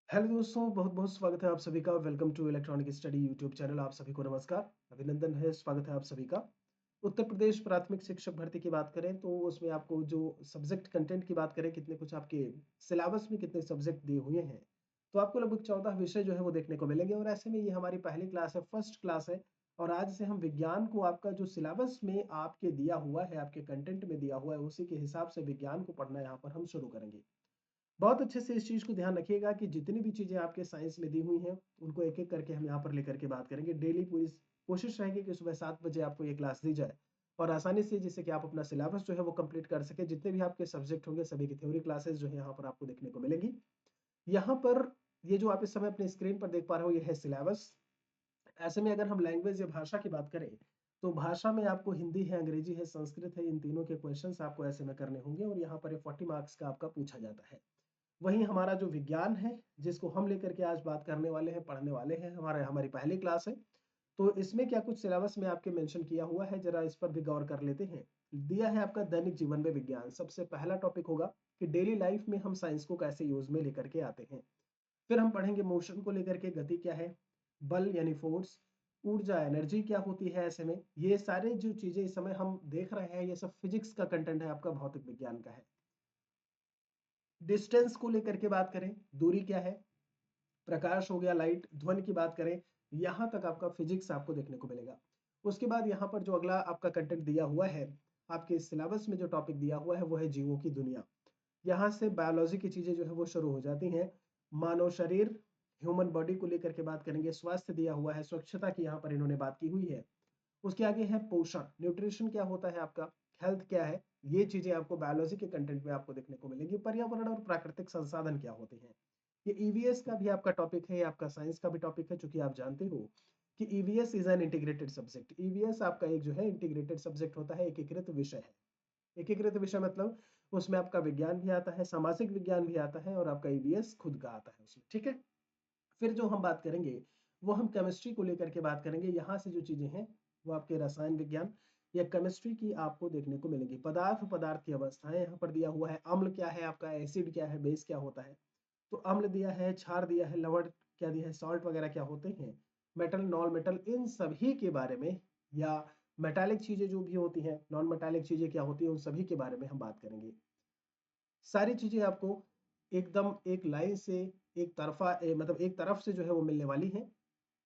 Hello दोस्तों, बहुत बहुत स्वागत है आप सभी का। Welcome to electronic study YouTube channel. आप सभी को नमस्कार, अभिनंदन है, स्वागत है आप सभी का। उत्तर प्रदेश प्राथमिक शिक्षक भर्ती की बात करें तो उसमें आपको जो सब्जेक्ट कंटेंट की बात करें, कितने कुछ आपके सिलेबस में कितने सब्जेक्ट दिए हुए हैं, तो आपको लगभग 14 विषय जो है वो देखने को मिलेंगे। और ऐसे में ये हमारी पहली क्लास है, फर्स्ट क्लास है। और आज से हम विज्ञान को, आपका जो सिलेबस में आपके दिया हुआ है, आपके कंटेंट में दिया हुआ है, उसी के हिसाब से विज्ञान को पढ़ना यहाँ पर हम शुरू करेंगे। बहुत अच्छे से इस चीज़ को ध्यान रखिएगा कि जितनी भी चीज़ें आपके साइंस में दी हुई हैं, उनको एक-एक करके हम यहाँ पर लेकर के बात करेंगे। डेली पूरी कोशिश रहेगी कि सुबह 7 बजे आपको ये क्लास दी जाए और आसानी से, जिससे कि आप अपना सिलेबस जो है वो कंप्लीट कर सकें। जितने भी आपके सब्जेक्ट होंगे, सभी की थ्योरी क्लासेस जो है यहाँ पर आपको देखने को मिलेंगी। यहाँ पर ये जो आप इस समय अपने स्क्रीन पर देख पा रहे हो, ये है सिलेबस। ऐसे में अगर हम लैंग्वेज या भाषा की बात करें, तो भाषा में आपको हिंदी है, अंग्रेजी है, संस्कृत है, इन तीनों के क्वेश्चंस आपको ऐसे में करने होंगे और यहाँ पर ये 40 मार्क्स का आपका पूछा जाता है। वहीं हमारा जो विज्ञान है, जिसको हम लेकर के आज बात करने वाले हैं, पढ़ने वाले हैं, हमारी पहली क्लास है। तो इसमें क्या कुछ सिलेबस में आपके मेंशन किया हुआ है, जरा इस पर भी गौर कर लेते हैं। दिया है आपका दैनिक जीवन में विज्ञान। सबसे पहला टॉपिक होगा कि डेली लाइफ में हम साइंस को कैसे यूज में लेकर के आते हैं। फिर हम पढ़ेंगे मोशन को लेकर के, गति क्या है, बल यानी फोर्स, ऊर्जा एनर्जी क्या होती है। ऐसे में ये सारे जो चीजें इस समय हम देख रहे हैं, ये सब फिजिक्स का कंटेंट है, आपका भौतिक विज्ञान का है। डिस्टेंस को लेकर के बात करें, दूरी क्या है, प्रकाश हो गया, लाइट, ध्वनि की बात करें, यहां तक आपका फिजिक्स आपको देखने को मिलेगा। उसके बाद यहाँ पर जो अगला आपका कंटेंट दिया हुआ है, आपके सिलेबस में जो टॉपिक दिया हुआ है वो है जीवों की दुनिया। यहाँ से बायोलॉजी की चीजें जो है वो शुरू हो जाती हैं। मानव शरीर, ह्यूमन बॉडी को लेकर के बात करेंगे। स्वास्थ्य दिया हुआ है, स्वच्छता की यहाँ पर इन्होंने बात की हुई है। उसके आगे है पोषण, न्यूट्रिशन क्या होता है आपका, हेल्थ क्या है, ये चीजें आपको बायोलॉजी के कंटेंट में आपको देखने को मिलेंगी। पर्यावरण और प्राकृतिक संसाधन क्या होते हैं, ये ईवीएस का भी आपका टॉपिक है, ये आपका साइंस का भी टॉपिक है। चूंकि आप जानते हो कि EVS is an integrated subject. EVS आपका एक जो है इंटीग्रेटेड सब्जेक्ट होता है, एकीकृत विषय है। एकीकृत विषय मतलब उसमें आपका विज्ञान भी आता है, सामाजिक विज्ञान भी आता है और आपका ईवीएस खुद का आता है उसमें, ठीक है। फिर जो हम बात करेंगे वो हम केमिस्ट्री को लेकर के बात करेंगे। यहाँ से जो चीजें हैं वो आपके रसायन विज्ञान या केमिस्ट्री की आपको देखने को मिलेगी। पदार्थ, पदार्थ की अवस्थाएं यहाँ पर दिया हुआ है। अम्ल क्या है आपका, एसिड क्या है, बेस क्या होता है। तो अम्ल दिया है, क्षार दिया है, लवण क्या दिया है, सॉल्ट वगैरह क्या होते हैं, मेटल, नॉन मेटल, इन सभी के बारे में, या मेटालिक चीजें जो भी होती हैं, नॉन मेटालिक चीजें क्या होती हैं, उन सभी के बारे में हम बात करेंगे। सारी चीजें आपको एकदम एक लाइन से, एक तरफा मतलब एक तरफ से जो है वो मिलने वाली हैं।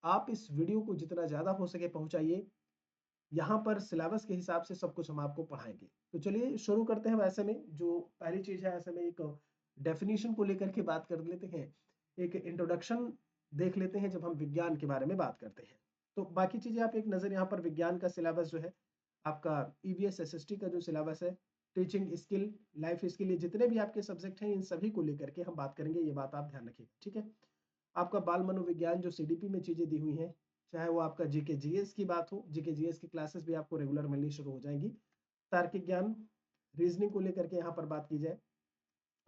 आप इस वीडियो को जितना ज्यादा हो सके पहुंचाइए। यहाँ पर सिलेबस के हिसाब से सब कुछ हम आपको पढ़ाएंगे। तो चलिए शुरू करते हैं। वैसे में जो पहली चीज है, ऐसे में एक डेफिनेशन को लेकर के बात कर लेते हैं, एक इंट्रोडक्शन देख लेते हैं जब हम विज्ञान के बारे में बात करते हैं। तो बाकी चीजें आप एक नजर यहाँ पर, विज्ञान का सिलेबस जो है आपका, ईवीएस एसएसटी का जो सिलेबस है, टीचिंग स्किल, लाइफ स्किल, ये जितने भी आपके सब्जेक्ट हैं इन सभी को लेकर के हम बात करेंगे। ये बात आप ध्यान रखिएगा, ठीक है। आपका बाल मनोविज्ञान जो सीडीपी में चीजें दी हुई हैं, चाहे वो आपका जीके जीएस की बात हो, जीके जीएस की क्लासेस भी आपको रेगुलर मिलनी शुरू हो जाएंगी। तार्किक ज्ञान, रीजनिंग को लेकर के यहाँ पर बात की जाए,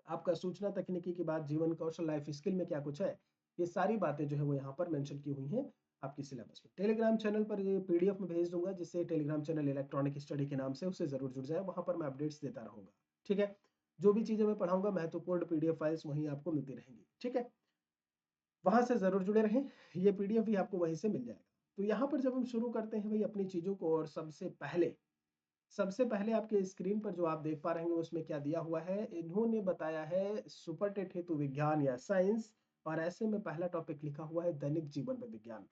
आपका सूचना तकनीकी की बात, जीवन कौशल, लाइफ स्किल में क्या कुछ है, ये सारी बातें जो है वो यहाँ पर मेंशन की हुई हैं आपकी सिलेबस में। टेलीग्राम चैनल पर ये पीडीएफ में भेज दूंगा, जिससे टेलीग्राम चैनल इलेक्ट्रॉनिक स्टडी के नाम से, उससे जरूर जुड़ जाए। वहां पर मैं अपडेट्स देता रहूंगा, ठीक है। जो भी चीजें मैं पढ़ाऊंगा, महत्वपूर्ण पीडीएफ फाइल्स वहीं आपको मिलती रहेंगी, ठीक है। वहां से जरूर जुड़े रहें, ये पीडीएफ भी आपको वहीं से मिल जाएगा। तो यहाँ पर जब हम शुरू करते हैं भाई अपनी चीजों को, और सबसे पहले आपके स्क्रीन पर जो आप देख पा रहे हैं उसमें क्या दिया हुआ है, इन्होंने बताया है सुपर टेट हेतु विज्ञान या साइंस। और ऐसे में पहला टॉपिक लिखा हुआ है दैनिक जीवन में विज्ञान।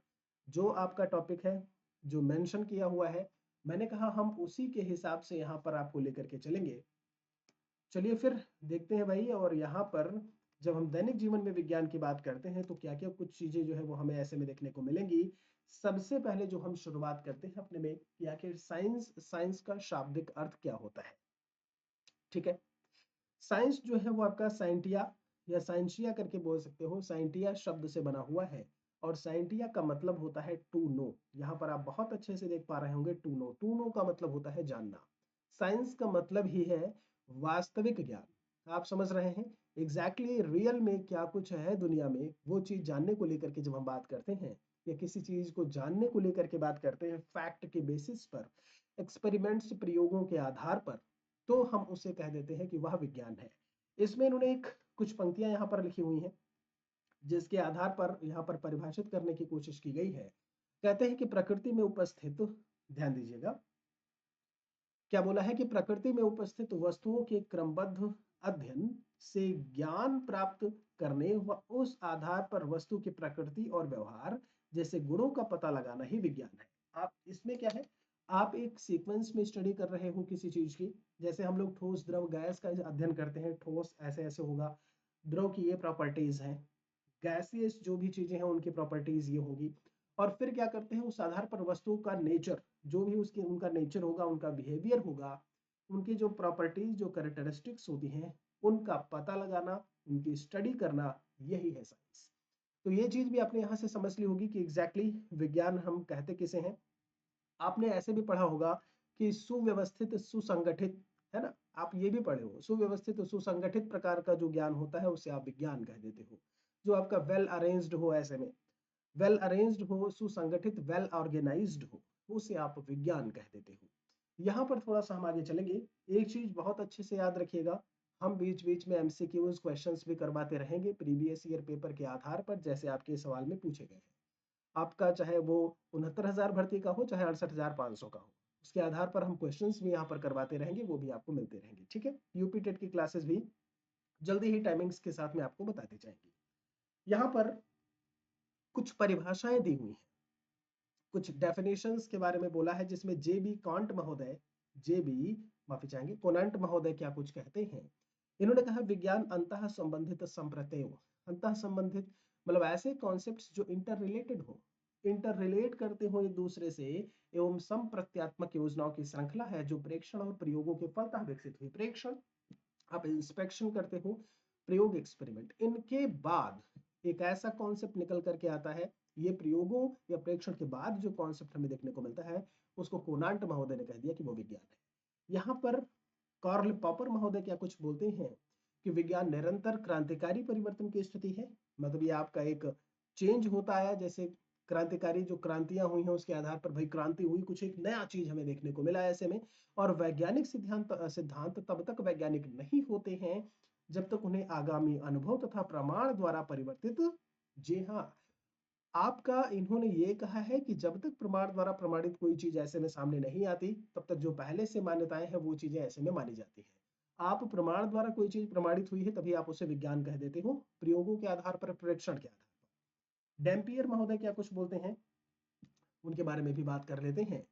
जो आपका टॉपिक है, जो मेंशन किया हुआ है, मैंने कहा हम उसी के हिसाब से यहाँ पर आपको लेकर के चलेंगे। चलिए फिर देखते हैं भाई। और यहाँ पर जब हम दैनिक जीवन में विज्ञान की बात करते हैं तो क्या क्या कुछ चीजें जो है वो हमें ऐसे में देखने को मिलेंगी। सबसे पहले जो हम शुरुआत करते हैं अपने में कि आखिर साइंस, साइंस का शाब्दिक अर्थ क्या होता है, ठीक है। साइंस जो है वो आपका साइंटिया या साइंसिया करके बोल सकते हो। साइंटिया शब्द से बना हुआ है और साइंटिया का मतलब होता है टू नो। यहाँ पर आप बहुत अच्छे से देख पा रहे होंगे, टू नो, टू नो का मतलब होता है जानना। साइंस का मतलब ही है वास्तविक ज्ञान। आप समझ रहे हैं, एग्जैक्टली रियल में क्या कुछ है दुनिया में, वो चीज जानने को लेकर के जब हम बात करते हैं, या किसी चीज को जानने को लेकर के बात करते हैं फैक्ट के बेसिस पर, एक्सपेरिमेंट्स, प्रयोगों के आधार पर, तो हम उसे कह देते हैं कि वह विज्ञान है। इसमें इन्होंने एक कुछ पंक्तियां यहाँ पर लिखी हुई हैं। जिसके आधार पर यहाँ पर परिभाषित करने की कोशिश की गई है। कहते हैं कि प्रकृति में उपस्थित, ध्यान दीजिएगा, क्या बोला है कि प्रकृति में उपस्थित वस्तुओं के क्रमबद्ध अध्ययन से ज्ञान प्राप्त करने व उस आधार पर वस्तु की प्रकृति और व्यवहार जैसे गुणों का पता लगाना ही विज्ञान है। आप इसमें क्या है, आप एक सीक्वेंस में स्टडी कर रहे हो किसी चीज की, जैसे हम लोग ठोस द्रव गैस का अध्ययन करते हैं, ठोस ऐसे ऐसे होगा, द्रव की ये प्रॉपर्टीज हैं, गैसियस जो भी चीजें हैं उनकी प्रॉपर्टीज ये होगी, और फिर क्या करते हैं उस आधार पर वस्तु का नेचर, जो भी उसके उनका नेचर होगा, उनका बिहेवियर होगा, उनकी जो प्रॉपर्टीज जो कैरेक्टरिस्टिक्स होती हैं उनका पता लगाना, उनकी स्टडी करना, यही है साइंस। तो ये चीज भी आपने यहाँ से समझ ली होगी कि एग्जैक्टली विज्ञान हम कहते किसे हैं। आपने ऐसे भी पढ़ा होगा कि सुव्यवस्थित सुसंगठित, है ना, आप ये भी पढ़े हो, सुव्यवस्थित सुसंगठित प्रकार का जो ज्ञान होता है उसे आप विज्ञान कह देते हो। जो आपका वेल अरेंज्ड हो, ऐसे में वेल अरेंज्ड हो, सुसंगठित, वेल ऑर्गेनाइज्ड हो, उसे आप विज्ञान कह देते हो। यहाँ पर थोड़ा सा हम आगे चलेंगे। एक चीज बहुत अच्छे से याद रखिएगा, हम बीच बीच में एमसीक्यूज क्वेश्चंस भी करवाते रहेंगे प्रीवियस ईयर पेपर के आधार पर, जैसे आपके सवाल में पूछे गए हैं। आपका चाहे वो 69,000 भर्ती का हो, चाहे 68,500 का हो, उसके आधार पर हम क्वेश्चंस भी यहाँ पर करवाते रहेंगे, वो भी आपको मिलते रहेंगे। ठीक है, यूपी टेट की क्लासेस भी जल्दी ही टाइमिंग्स के साथ में आपको बताती जाएंगी। यहाँ पर कुछ परिभाषाएं दी हुई हैं, कुछ डेफिनेशंस के बारे में बोला है, जिसमें माफी चाहेंगे कोनांट महोदय क्या कुछ कहते हैं। इन्होंने कहा विज्ञान अंतः संबंधित संप्रत्ययों, अंतः संबंधित मतलब ऐसे कॉन्सेप्ट्स जो इंटर रिलेटेड हो, इंटर रिलेट करते हो एक दूसरे से, एवं संप्रत्यात्मक योजनाओं की श्रृंखला है जो प्रेक्षण और प्रयोगों के फलतः विकसित हुई। प्रेक्षण आप इंस्पेक्शन करते हो, प्रयोग एक्सपेरिमेंट, इनके बाद एक ऐसा कॉन्सेप्ट निकल करके आता है, ये प्रयोगों या प्रेक्षण के बाद जो कॉन्सेप्ट हमें देखने को मिलता है उसको कोनांट महोदय ने कह दिया कि वो विज्ञान है। यहाँ पर कार्ल पॉपर महोदय क्या कुछ बोलते हैं कि विज्ञान निरंतर क्रांतिकारी परिवर्तन की स्थिति है, मतलब ये आपका एक चेंज होता है, जैसे क्रांतिकारी जो क्रांतियां हुई हैं उसके आधार पर भाई क्रांति हुई, कुछ एक नया चीज हमें देखने को मिला ऐसे में। और वैज्ञानिक सिद्धांत सिद्धांत तब तक वैज्ञानिक नहीं होते हैं जब तक उन्हें आगामी अनुभव तथा प्रमाण द्वारा परिवर्तित, जी हाँ, आपका इन्होंने ये कहा है कि जब तक प्रमाण द्वारा प्रमाणित कोई चीज ऐसे में सामने नहीं आती, तब तक जो पहले से मान्यताएं हैं वो चीजें ऐसे में मानी जाती है। आप प्रमाण द्वारा कोई चीज प्रमाणित हुई है तभी आप उसे विज्ञान कह देते हो, प्रयोगों के आधार पर, प्रेक्षण के आधार पर। डैम्पियर महोदय क्या कुछ बोलते हैं, उनके बारे में भी बात कर लेते हैं।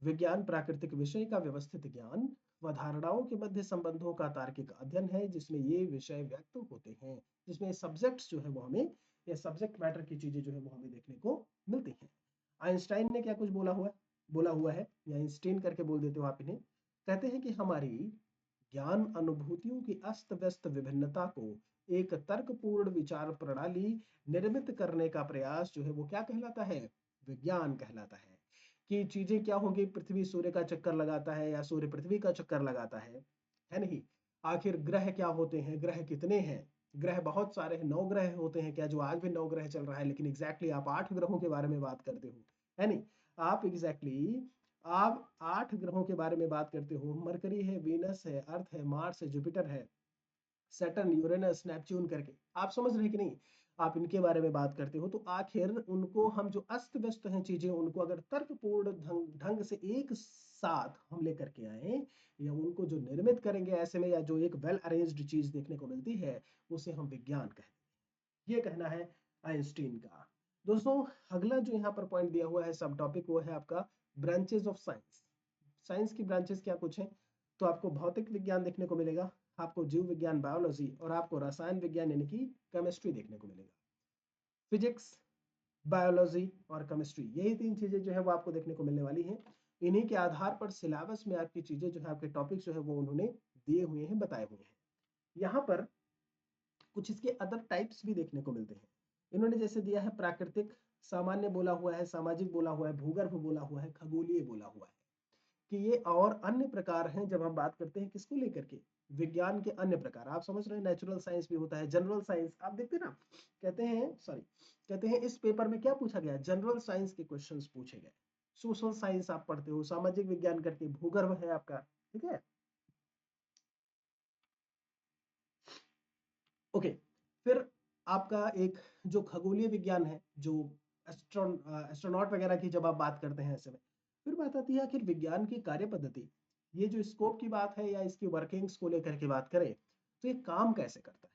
विज्ञान प्राकृतिक विषय का व्यवस्थित ज्ञान व धारणाओं के मध्य संबंधों का तार्किक अध्ययन है, जिसमें ये विषय व्यक्त होते हैं, जिसमें सब्जेक्ट्स जो है वो हमें, या सब्जेक्ट मैटर की चीजें जो है वो हमें देखने को मिलती हैं। आइंस्टाइन ने क्या कुछ बोला हुआ है, या आइंस्टीन करके बोल देते हो आप इन्हें। कहते हैं कि हमारी ज्ञान अनुभूतियों की अस्त व्यस्त विभिन्नता को एक तर्कपूर्ण विचार प्रणाली निर्मित करने का प्रयास जो है वो क्या कहलाता है, विज्ञान कहलाता है। कि चीजें क्या होंगी, पृथ्वी सूर्य का चक्कर लगाता है या सूर्य पृथ्वी का चक्कर लगाता है नहीं। आखिर ग्रह क्या होते हैं, ग्रह कितने हैं, ग्रह बहुत सारे हैं, 9 ग्रह होते हैं क्या, जो आज भी 9 ग्रह चल रहा है, लेकिन एग्जैक्टली आप 8 ग्रहों के बारे में बात करते हो, है नहीं। आप एग्जैक्टली आप 8 ग्रहों के बारे में बात करते हो, मरकरी है, वीनस है, अर्थ है, मार्स है, जुपिटर है, सैटर्न, यूरेनस, नेपच्यून करके, आप समझ रहे कि नहीं, आप इनके बारे में बात करते हो। तो आखिर उनको हम जो अस्त व्यस्त हैं चीजें, उनको अगर तर्कपूर्ण ढंग से एक साथ हम लेकर के आए, या उनको जो निर्मित करेंगे ऐसे में, या जो एक वेल अरेंज्ड चीज देखने को मिलती है, उसे हम विज्ञान कहते हैं। ये कहना है आइंस्टीन का। दोस्तों अगला जो यहाँ पर पॉइंट दिया हुआ है, सब टॉपिक, वो है आपका ब्रांचेस ऑफ साइंस। साइंस की ब्रांचेस क्या कुछ हैं, तो आपको भौतिक विज्ञान देखने को मिलेगा, आपको जीव विज्ञान बायोलॉजी, और आपको रसायन विज्ञान यानी कि केमिस्ट्री देखने को मिलेगा। फिजिक्स, बायोलॉजी और केमिस्ट्री, यही 3 चीजें जो है वो आपको देखने को मिलने वाली हैं। इन्हीं के आधार पर सिलेबस में आपकी चीजें जो है, आपके टॉपिक्स जो है वो उन्होंने दिए हुए हैं, बताए हुए हैं। यहाँ पर कुछ इसके अदर टाइप्स भी देखने को मिलते हैं। इन्होंने जैसे दिया है प्राकृतिक, सामान्य बोला हुआ है, सामाजिक बोला हुआ है, भूगर्भ बोला हुआ है, खगोलीय बोला हुआ है, कि ये और अन्य प्रकार हैं। जब हम बात करते हैं किसको लेकर के, विज्ञान के अन्य प्रकार, आप समझ रहे हैं, नेचुरल साइंस भी होता है, जनरल साइंस, आप देखते हैं ना, कहते हैं इस पेपर में क्या पूछा गया, जनरल साइंस के क्वेश्चंस पूछे गए। सोशल साइंस आप पढ़ते हो, सामाजिक विज्ञान करके भूगर्भ है आपका, ठीक है, ओके। फिर आपका एक जो खगोलीय विज्ञान है, जो एस्ट्रोनॉट वगैरह की जब आप बात करते हैं ऐसे में, फिर बात आती है आखिर विज्ञान की कार्य पद्धति। ये जो स्कोप की बात है या इसकी वर्किंग्स को लेकर के बात करें, तो ये काम कैसे करता है।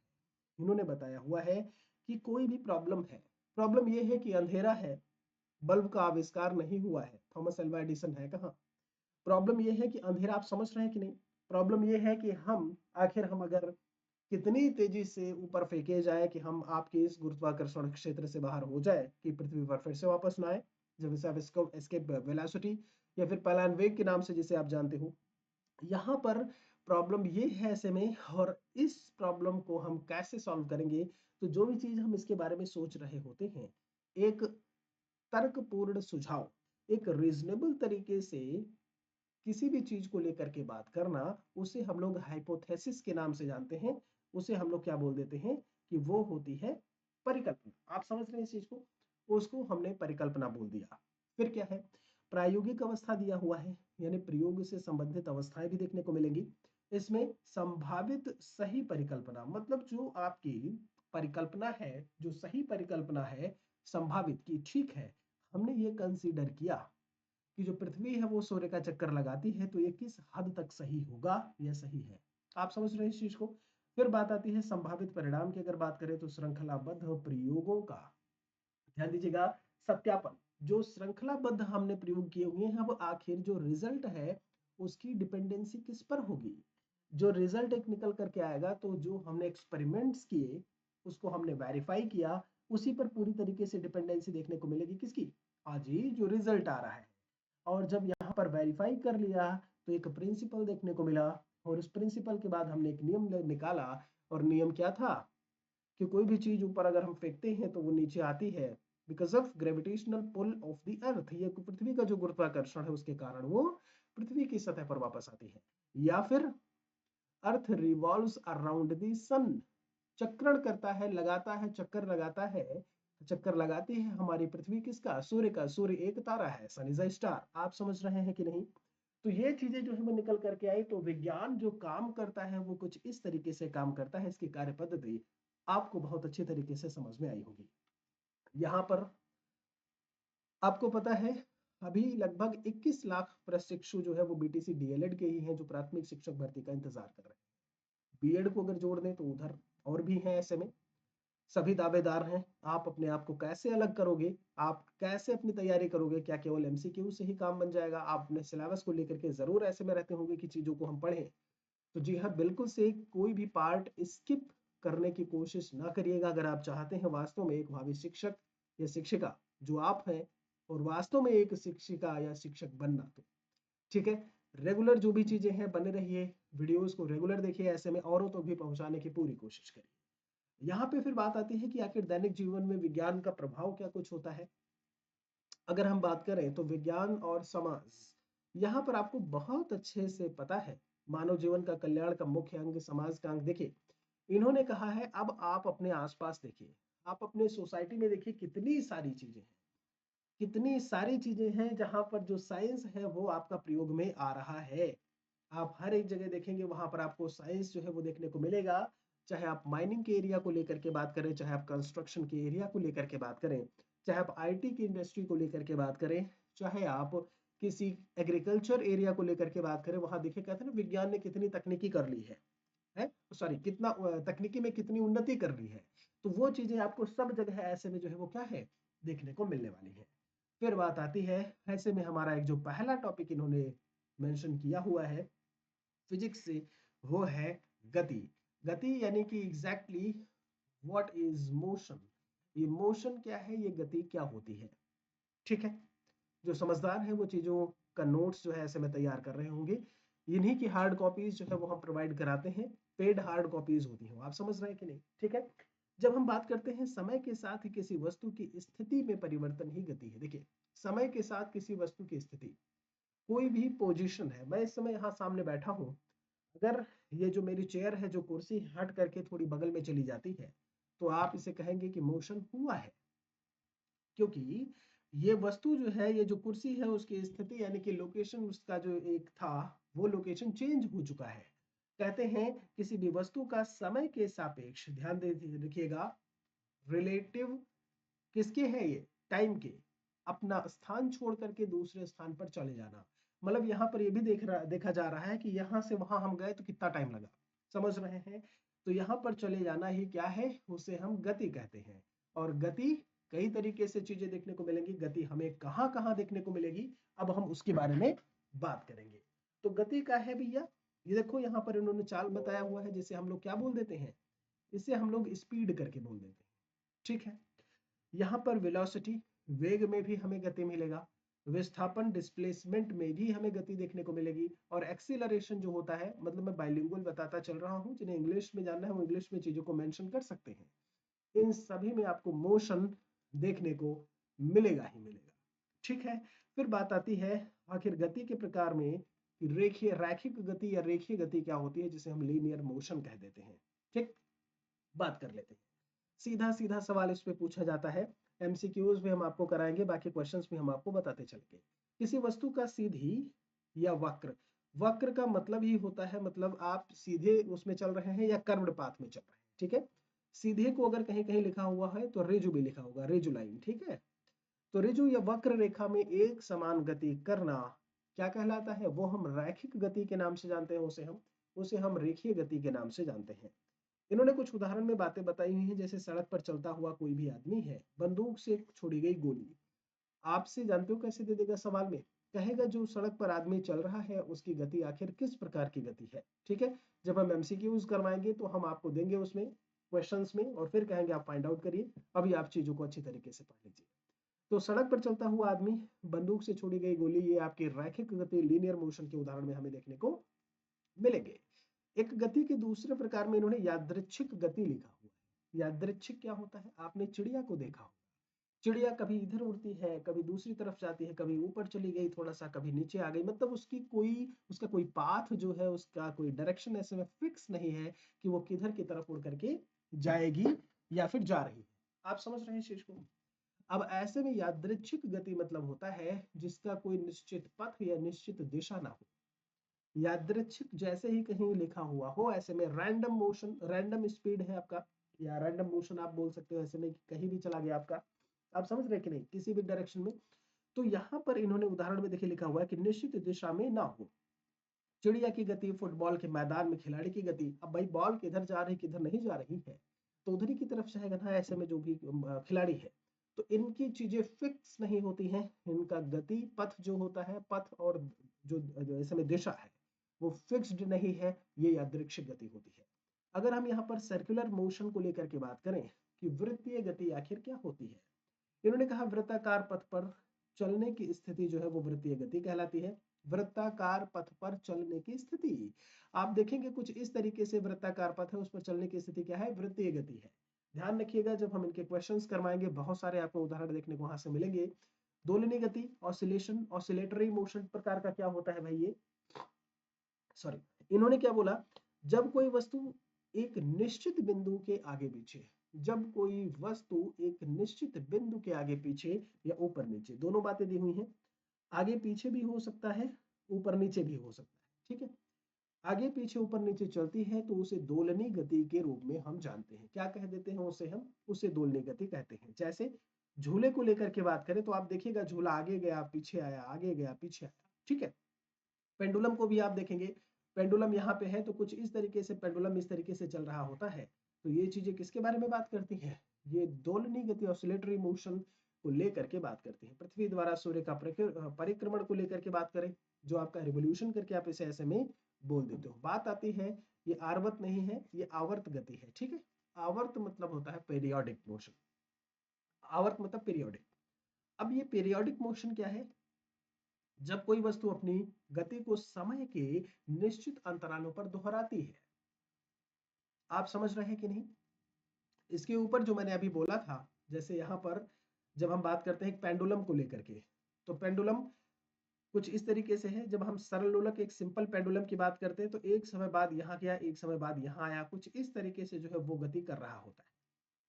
इन्होंने बताया हुआ है कि कोई भी प्रॉब्लम है, प्रॉब्लम ये है कि अंधेरा है, बल्ब का आविष्कार नहीं हुआ है, थॉमस अल्वा एडिसन है कहाँ। प्रॉब्लम ये है कि अंधेरा, आप समझ रहे हैं कि नहीं। प्रॉब्लम ये है कि हम अगर कितनी तेजी से ऊपर फेंके जाए कि हम आपके इस गुरुत्वाकर्षण क्षेत्र से बाहर हो जाए कि पृथ्वी पर फिर से वापस ना आए, जब इसे आप इसको एस्केप वेलोसिटी या फिर पलायन वेग के नाम से जिसे आप जानते हो। यहाँ पर प्रॉब्लम ये है ऐसे में, और इस प्रॉब्लम को हम कैसे सॉल्व करेंगे। तो जो भी चीज हम इसके बारे में सोच रहे होते हैं, एक तर्कपूर्ण सुझाव, एक रीजनेबल तरीके से किसी भी चीज को लेकर के बात करना, उसे हम लोग हाइपोथेसिस के नाम से जानते हैं। उसे हम लोग क्या बोल देते हैं कि वो होती है परिकल्पना। आप समझ रहे हैं इस चीज को, उसको हमने परिकल्पना बोल दिया। फिर क्या है, प्रायोगिक अवस्था दिया हुआ है, यानी प्रयोग से संबंधित अवस्थाएं भी देखने को मिलेंगी। इसमें संभावित सही परिकल्पना, मतलब जो आपकी परिकल्पना है, जो सही परिकल्पना है संभावित की, ठीक है, हमने ये कंसीडर किया कि जो पृथ्वी है वो सूर्य का चक्कर लगाती है, तो ये किस हद तक सही होगा या सही है। आप समझ रहे हैं इस चीज को। फिर बात आती है संभावित परिणाम की, अगर बात करें तो श्रृंखलाबद्ध प्रयोगों का, ध्यान दीजिएगा, सत्यापन। जो श्रृंखलाबद्ध हमने प्रयोग किए हुए हैं, अब आखिर जो रिजल्ट है उसकी डिपेंडेंसी किस पर होगी। जो रिजल्ट एक निकल करके आएगा, तो जो हमने एक्सपेरिमेंट्स किए उसको हमने वेरीफाई किया, उसी पर पूरी तरीके से डिपेंडेंसी देखने को मिलेगी किसकी, आज ही जो रिजल्ट आ रहा है। और जब यहाँ पर वेरीफाई कर लिया तो एक प्रिंसिपल देखने को मिला, और उस प्रिंसिपल के बाद हमने एक नियम निकाला। और नियम क्या था कि कोई भी चीज ऊपर अगर हम फेंकते हैं तो वो नीचे आती है, because of gravitational pull of the earth. ये पृथ्वी का जो गुरुत्वाकर्षण है उसके कारण वो पृथ्वी की सतह पर वापस आती है। या फिर अर्थ रिवॉल्व्स अराउंड द सन, चक्रण करता है, लगाता है, चक्कर लगाता है, चक्कर लगाती है हमारी पृथ्वी किसका, सूर्य का। सूर्य एक तारा है, सन इज अ स्टार। आप समझ रहे हैं कि नहीं। तो ये चीजें जो है वो निकल करके आई। तो विज्ञान जो काम करता है वो कुछ इस तरीके से काम करता है, इसकी कार्य पद्धति आपको बहुत अच्छी तरीके से समझ में आई होगी। यहाँ पर आपको पता है, अभी लगभग 21 लाख प्रशिक्षु जो है वो बीटीसी डीएलएड के ही हैं, जो प्राथमिक शिक्षक भर्ती का इंतजार कर रहे हैं। बीएड को अगर जोड़ दें तो उधर और भी हैं ऐसे में, सभी दावेदार हैं। आप अपने आप को कैसे अलग करोगे, आप कैसे अपनी तैयारी करोगे, क्या केवल एमसीक्यू से ही काम बन जाएगा। आप अपने सिलेबस को लेकर के जरूर ऐसे में रहते होंगे कि चीजों को हम पढ़ें। तो जी हाँ, बिल्कुल से कोई भी पार्ट स्किप करने की कोशिश ना करिएगा, अगर आप चाहते हैं वास्तव में एक भावी शिक्षक या शिक्षिका जो आप हैं, और वास्तव में एक शिक्षिका या शिक्षक बनना। तो ठीक है, रेगुलर जो भी चीजें हैं बने रहिए, वीडियोस को रेगुलर देखिए, ऐसे में औरों तक भी पहुंचाने की पूरी कोशिश करिए। यहाँ पे फिर बात आती है कि आखिर दैनिक जीवन में विज्ञान का प्रभाव क्या कुछ होता है। अगर हम बात करें तो विज्ञान और समाज, यहाँ पर आपको बहुत अच्छे से पता है, मानव जीवन का कल्याण का मुख्य अंग समाज का अंग। देखिए, इन्होंने कहा है, अब आप अपने आसपास देखिए, आप अपने सोसाइटी में देखिए, कितनी सारी चीजें हैं, कितनी सारी चीजें हैं जहां पर जो साइंस है वो आपका प्रयोग में आ रहा है। आप हर एक जगह देखेंगे वहां पर आपको साइंस जो है वो देखने को मिलेगा। चाहे आप माइनिंग के एरिया को लेकर के बात करें, चाहे आप कंस्ट्रक्शन के एरिया को लेकर के बात करें, चाहे आप आईटी की इंडस्ट्री को लेकर के बात करें, चाहे आप किसी एग्रीकल्चर एरिया को लेकर के बात करें, वहां देखिए, कहते हैं ना, विज्ञान ने कितनी तकनीकी कर ली है सॉरी, कितना तकनीकी में कितनी उन्नति कर ली है। तो वो चीजें आपको सब जगह ऐसे में जो है वो क्या है, देखने को मिलने वाली है। फिर बात आती है, ऐसे में हमारा एक जो पहला टॉपिक इन्होंने मेंशन किया हुआ है फिजिक्स से, वो है गति। गति यानी कि एग्जैक्टली व्हाट इज मोशन, ये मोशन क्या है, ये गति क्या होती है। ठीक है, जो समझदार है वो चीजों का नोट्स जो है ऐसे में तैयार कर रहे होंगे। इन्हीं की हार्ड कॉपीज जो है वो हम प्रोवाइड कराते हैं, पेड हार्ड कॉपीज होती हैं। आप समझ रहे हैं कि नहीं। ठीक है, जब हम बात करते हैं समय के साथ ही किसी वस्तु की स्थिति में परिवर्तन ही गति है। देखिए, समय के साथ किसी वस्तु की स्थिति, कोई भी पोजीशन है, मैं इस समय यहाँ सामने बैठा हूँ, अगर ये जो मेरी चेयर है, जो कुर्सी हट करके थोड़ी बगल में चली जाती है, तो आप इसे कहेंगे कि मोशन हुआ है, क्योंकि ये वस्तु जो है, ये जो कुर्सी है, उसकी स्थिति यानी कि लोकेशन उसका जो एक था, वो लोकेशन चेंज हो चुका है। कहते हैं किसी भी वस्तु का समय के सापेक्ष, ध्यान दे रखिएगा, रिलेटिव किसके है ये, टाइम के, अपना स्थान छोड़ करके दूसरे स्थान पर चले जाना। मतलब यहाँ पर ये भी देखा जा रहा है कि यहाँ से वहां हम गए तो कितना टाइम लगा, समझ रहे हैं। तो यहाँ पर चले जाना ही क्या है, उसे हम गति कहते हैं। और गति कई तरीके से चीजें देखने को मिलेंगी, गति हमें कहाँ कहाँ देखने को मिलेगी, अब हम उसके बारे में बात करेंगे। तो गति का है भैया, ये देखो यहाँ पर इन्होंने चाल बताया हुआ है, जिसे हम लोग क्या बोल देते हैं, इसे हम लोग स्पीड करके बोल देते हैं, ठीक है। यहाँ पर वेलोसिटी, वेग में भी हमें गति मिलेगा, विस्थापन डिस्प्लेसमेंट में भी हमें गति देखने को मिलेगी, और एक्सीलरेशन जो होता है, मतलब मैं बाइलिंगुअल बताता चल रहा हूँ, जिन्हें इंग्लिश में जानना है वो इंग्लिश में चीजों को मेंशन कर सकते हैं। इन सभी में आपको मोशन देखने को मिलेगा ही मिलेगा, ठीक है। फिर बात आती है आखिर गति के प्रकार में, रेखीय रैखिक गति या रेखीय गति क्या होती है, जिसे हम लीनियर मोशन कह देते हैं, ठीक। बात कर लेते हैं, सीधा सीधा सवाल इस पे पूछा जाता है, एमसीक्यूज भी हम आपको कराएंगे, बाकी क्वेश्चंस भी हम आपको बताते चलेंगे। किसी वस्तु का सीधी या वक्र, वक्र का मतलब ही होता है, मतलब आप सीधे उसमें चल रहे हैं या कर्व्ड पाथ में चल रहे हैं, ठीक है। सीधे को अगर कहीं कहीं लिखा हुआ है तो रेजु भी लिखा होगा, रेजु लाइन, ठीक है। तो रेजु या वक्र रेखा में एक समान गति करना क्या कहलाता है, वो हम रैखिक गति के नाम से जानते हैं, उसे हम रेखीय गति के नाम से जानते हैं। इन्होंने कुछ उदाहरण में बातें बताई हुई हैं, जैसे सड़क पर चलता हुआ कोई भी आदमी है, बंदूक से छोड़ी गई गोली, आपसे जानते हो कैसे दे देगा सवाल में, कहेगा जो सड़क पर आदमी चल रहा है उसकी गति आखिर किस प्रकार की गति है, ठीक है। जब हम एमसीक्यूज करवाएंगे तो हम आपको देंगे उसमें क्वेश्चंस में, और फिर कहेंगे आप फाइंड आउट करिए, अभी आप चीजों को अच्छी तरीके से पढ़ लीजिए। तो सड़क पर चलता हुआ आदमी, बंदूक से छोड़ी गई गोली, ये आपकी रैखिक गति लीनियर मोशन के उदाहरण में हमें देखने को मिलेंगे। एक गति के दूसरे प्रकार में इन्होंने यादृच्छिक गति लिखा हुआ है। यादृच्छिक क्या होता है, आपने चिड़िया को देखा हो, चिड़िया कभी इधर उड़ती है, कभी दूसरी तरफ जाती है, कभी ऊपर चली गई थोड़ा सा, कभी नीचे आ गई, मतलब उसका कोई पाथ जो है, उसका कोई डायरेक्शन ऐसे में फिक्स नहीं है कि वो किधर की तरफ उड़ करके जाएगी या फिर जा रही है। आप समझ रहे हैं इस चीज को। अब ऐसे में यादृच्छिक गति मतलब होता है जिसका कोई निश्चित पथ या निश्चित दिशा ना हो। यादृच्छिक जैसे ही कहीं लिखा हुआ हो, ऐसे में रैंडम मोशन, रैंडम स्पीड है आपका, या रैंडम मोशन आप बोल सकते हो, ऐसे में कहीं भी चला गया आपका, आप समझ रहे कि नहीं, किसी भी डायरेक्शन में। तो यहाँ पर इन्होंने उदाहरण में देखिए लिखा हुआ है कि निश्चित दिशा में ना हो। चिड़िया की गति, फुटबॉल के मैदान में खिलाड़ी की गति, अब भाई बॉल किधर जा रही किधर नहीं जा रही है, तो उधर ही की तरफ जाएगा ना, ऐसे में जो भी खिलाड़ी है। तो इनकी चीजें फिक्स नहीं होती हैं, इनका गति पथ जो होता है, पथ और जो ऐसे में दिशा है वो फिक्स्ड नहीं है, ये यादृच्छिक गति होती है। अगर हम यहाँ पर सर्कुलर मोशन को लेकर के बात करें कि वृत्तीय गति आखिर क्या होती है, इन्होंने कहा वृत्ताकार पथ पर चलने की स्थिति जो है वो वृत्तीय गति कहलाती है। वृत्ताकार पथ पर चलने की स्थिति, आप देखेंगे कुछ इस तरीके से वृत्ताकार पथ है, उस पर चलने की स्थिति क्या है, वृत्तीय गति है। ध्यान रखिएगा, जब हम इनके क्वेश्चंस करवाएंगे बहुत सारे आपको उदाहरण देखने को वहां से मिलेंगे। दोलनी गति, ऑसिलेशन, ऑसिलेटरी मोशन प्रकार का क्या होता है भाई, ये सॉरी, इन्होंने क्या बोला, जब कोई वस्तु एक निश्चित बिंदु के आगे पीछे, जब कोई वस्तु एक निश्चित बिंदु के आगे पीछे या ऊपर नीचे, दोनों बातें दी हुई हैं, आगे पीछे भी हो सकता है, ऊपर नीचे भी हो सकता है, ठीक है। आगे पीछे ऊपर नीचे चलती है तो उसे दोलनी गति के रूप में हम जानते हैं, क्या कह देते हैं उसे दोलनी गति कहते हैं। जैसे झूले को लेकर के बात करें तो आप देखिएगा, झूला आगे गया पीछे आया, आगे गया पीछे आया, ठीक है। पेंडुलम को भी आप देखेंगे, पेंडुलम यहाँ पे है तो कुछ इस तरीके से पेंडुलम इस तरीके से चल रहा होता है। तो ये चीजें किसके बारे में बात करती हैं, ये दोलनी गति, ऑसिलेटरी मोशन को लेकर के बात करती है। पृथ्वी द्वारा सूर्य का परिक्रमण को लेकर के बात करें, जो आपका रिवोल्यूशन करके आप इसे ऐसे में बोल देते हो। बात आती है, ये आवर्त नहीं है, ये आवर्त गति है, ठीक है। आवर्त मतलब होता है पीरियोडिक मोशन, आवर्त मतलब पीरियोडिक। अब ये पीरियोडिक मोशन क्या है, जब कोई वस्तु अपनी गति को समय के निश्चित अंतरालों पर दोहराती है। आप समझ रहे हैं कि नहीं। इसके ऊपर जो मैंने अभी बोला था, जैसे यहाँ पर जब हम बात करते हैं पेंडुलम को लेकर के, तो पेंडुलम कुछ इस तरीके से है, जब हम सरल लोलक एक सिंपल पेंडुलम की बात करते हैं तो एक समय बाद यहाँ गया, एक समय बाद यहाँ आया, कुछ इस तरीके से जो है वो गति कर रहा होता है,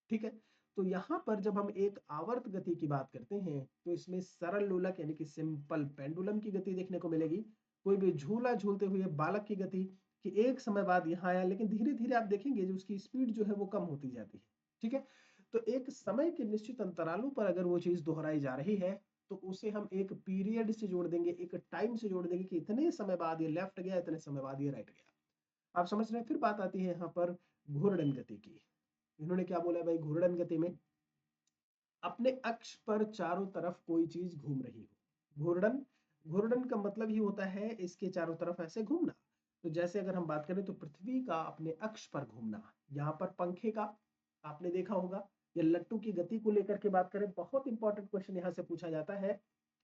ठीक है। तो यहाँ पर जब हम एक आवर्त गति की बात करते हैं तो इसमें सरल लोलक यानी कि सिंपल पेंडुलम की गति देखने को मिलेगी। कोई भी झूला झूलते हुए बालक की गति कि एक समय बाद यहाँ आया, लेकिन धीरे धीरे आप देखेंगे जो उसकी स्पीड जो है वो कम होती जाती है, ठीक है। तो एक समय के निश्चित अंतरालों पर अगर वो चीज दोहराई जा रही है तो उसे हम एक पीरियड से जोड़ देंगे, एक टाइम से जोड़ देंगे कि इतने समय बाद ये लेफ्ट गया, इतने समय बाद ये राइट गया। आप समझ रहे हैं। फिर बात आती है यहाँ पर घूर्णन गति की। इन्होंने क्या बोला है भाई, घूर्णन गति में अपने अक्ष पर चारों तरफ कोई चीज घूम रही हो। घूर्णन, घूर्णन का मतलब ही होता है इसके चारों तरफ ऐसे घूमना। तो जैसे अगर हम बात करें तो पृथ्वी का अपने अक्ष पर घूमना, यहाँ पर पंखे का आपने देखा होगा, या लट्टू की गति को लेकर के बात करें, बहुत इंपॉर्टेंट क्वेश्चन यहाँ से पूछा जाता है।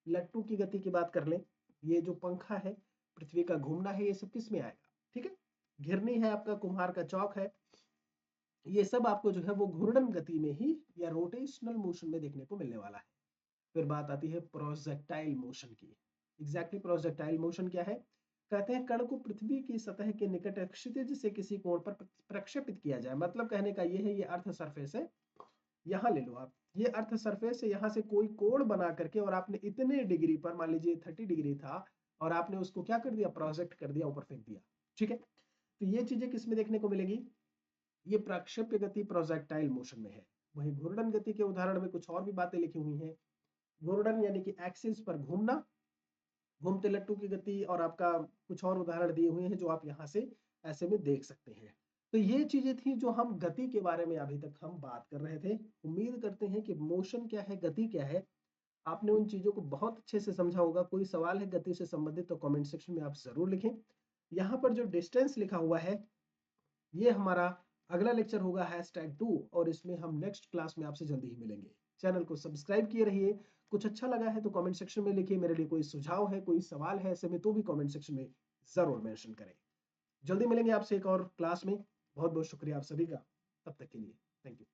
लट्टू की गति की बात कर लें, ये जो पंखा है, पृथ्वी का घूमना है, ये सब किस में आएगा? ठीक है, घिरनी है आपका, कुम्हार का चौक है, ये सब आपको जो है वो घूर्णन गति में ही या रोटेशनल मोशन में देखने को मिलने वाला है। फिर बात आती है प्रोजेक्टाइल मोशन की। एग्जैक्टली प्रोजेक्टाइल मोशन क्या है? कहते हैं कण को पृथ्वी की सतह के निकट क्षितिज से किसी कोण पर प्रक्षेपित किया जाए। मतलब कहने का ये है, ये अर्थ सरफेस है, यहाँ ले लो आप, ये अर्थ सरफेस है, यहाँ से कोई कोण बना करके और आपने इतने डिग्री पर, मान लीजिए 30 डिग्री था, और आपने उसको क्या कर दिया, प्रोजेक्ट कर दिया, ऊपर फेंक दिया। ठीक है, तो ये चीजें किसमें देखने को मिलेगी? ये प्रक्षेप्य गति प्रोजेक्टाइल मोशन में है। वही घूर्णन गति के उदाहरण में कुछ और भी बातें लिखी हुई हैं। घूर्णन यानी कि एक्सिस पर घूमना, घूमते लट्टू की गति, और आपका कुछ और उदाहरण दिए हुए हैं जो आप यहाँ से ऐसे में देख सकते हैं। तो ये चीजें थी जो हम गति के बारे में अभी तक हम बात कर रहे थे। उम्मीद करते हैं कि मोशन क्या है, गति क्या है, आपने उन चीजों को बहुत अच्छे से समझा होगा। कोई सवाल है गति से संबंधित तो कमेंट सेक्शन में आप जरूर लिखें। यहाँ पर जो डिस्टेंस लिखा हुआ है, ये हमारा अगला लेक्चर होगा #2, और इसमें हम नेक्स्ट क्लास में आपसे जल्दी ही मिलेंगे। चैनल को सब्सक्राइब किए रहिए। कुछ अच्छा लगा है तो कमेंट सेक्शन में लिखिए। मेरे लिए कोई सुझाव है, कोई सवाल है ऐसे में, तो भी कमेंट सेक्शन में जरूर मेंशन करें। जल्दी मिलेंगे आपसे एक और क्लास में। बहुत बहुत शुक्रिया आप सभी का, तब तक के लिए थैंक यू।